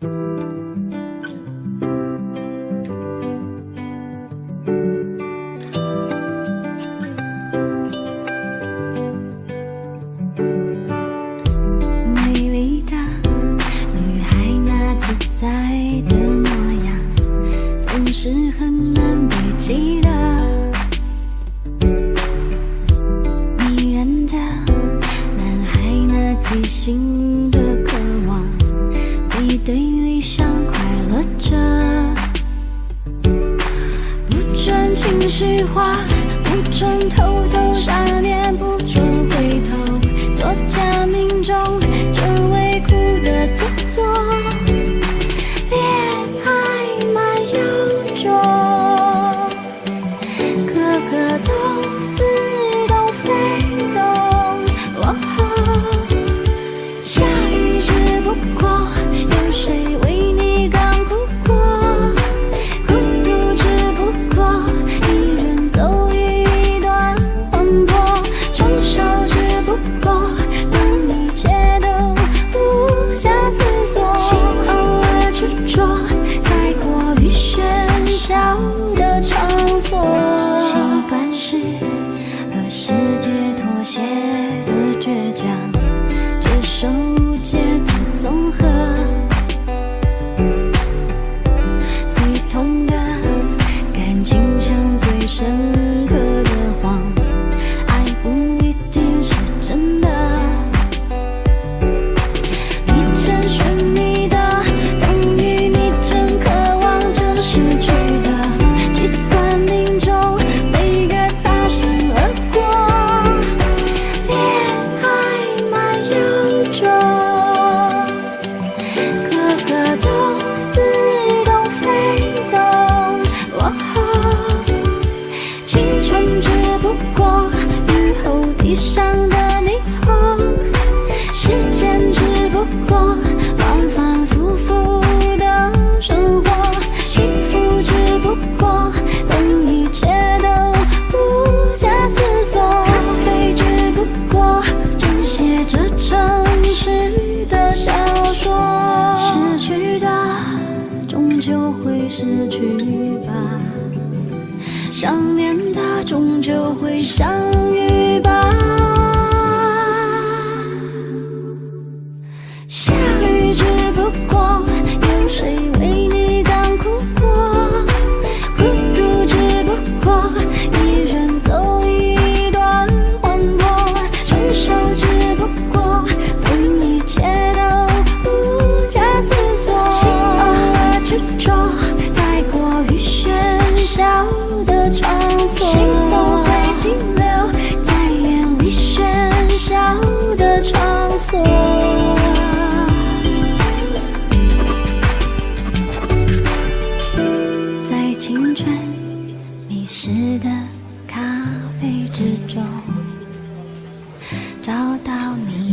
美丽的女孩那自在的模样，总是很难被记得。迷人的男孩那即兴的渴望，背对理想快乐着。不准情绪化，不准偷偷傻恋，不准回头做假命中这为苦的做作。恋爱蛮有种，颗颗都似懂非懂。下雨只不过有谁为你刚哭过，孤独只不过一人走一段魂魄，成熟只不过当一切都不假思索，心偶尔执着在过于喧嚣的场所，习惯是和世界妥协的倔强，接受无解的综合。最痛的感情像最深刻的谎，爱不一定是真的。你真寻觅的，等于你真渴望着失去的，计算命中每个擦身而过。恋爱蛮有种，颗颗都似懂非懂。青春只不过雨后地上的霓虹，时间只不过反反复复的生活，幸福只不过等一切都不假思索，咖啡只不过正写着城市的小说。失去的终究会失去吧，想念的终究会相遇吧。下雨只不过有谁为你刚哭过，孤独只不过一人走一段魂魄，成熟只不过等一切都不假思索，心偶尔执着在过于喧嚣的场所，行走会停留在眼里喧嚣的场所。在青春迷失的咖啡之中，找到你